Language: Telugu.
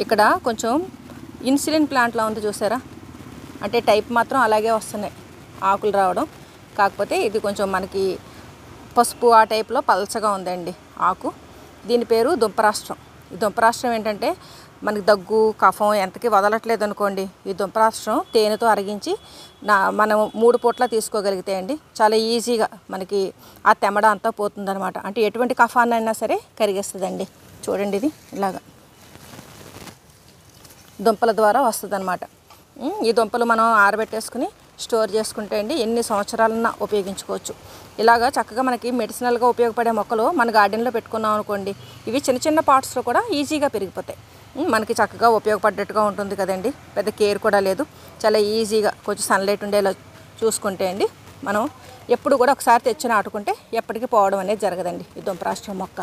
ఇక్కడ కొంచెం ఇన్సులిన్ ప్లాంట్లా ఉంది చూసారా, అంటే టైప్ మాత్రం అలాగే వస్తున్నాయి ఆకులు రావడం. కాకపోతే ఇది కొంచెం మనకి పసుపు ఆ టైప్లో పల్చగా ఉందండి ఆకు. దీని పేరు దుంపరాష్ట్రం. ఈ దుంపరాష్ట్రం ఏంటంటే మనకి దగ్గు కఫం ఎంతకి వదలట్లేదు అనుకోండి, ఈ దుంపరాష్ట్రం తేనెతో అరిగించి మనం 3 పూట్ల తీసుకోగలిగితే అండి చాలా ఈజీగా మనకి ఆ తెమ్మడ అంతా పోతుందన్నమాట. అంటే ఎటువంటి కఫాన్నైనా సరే కరిగేస్తుందండి. చూడండి ఇది ఇలాగా దుంపల ద్వారా వస్తుందన్నమాట. ఈ దుంపలు మనం ఆరబెట్టేసుకుని స్టోర్ చేసుకుంటే అండి ఎన్ని సంవత్సరాలన్నా ఉపయోగించుకోవచ్చు. ఇలాగా చక్కగా మనకి మెడిసినల్గా ఉపయోగపడే మొక్కలు మన గార్డెన్లో పెట్టుకున్నాం అనుకోండి, ఇవి చిన్న చిన్న పాట్స్లో కూడా ఈజీగా పెరిగిపోతాయి. మనకి చక్కగా ఉపయోగపడ్డట్టుగా ఉంటుంది కదండి. పెద్ద కేర్ కూడా లేదు, చాలా ఈజీగా కొంచెం సన్లైట్ ఉండేలా చూసుకుంటే అండి మనం ఎప్పుడు కూడా ఒకసారి తెచ్చి నాటుకుంటే ఎప్పటికీ పోవడం అనేది జరగదండి ఈ దుంపరాష్ట్రం మొక్క.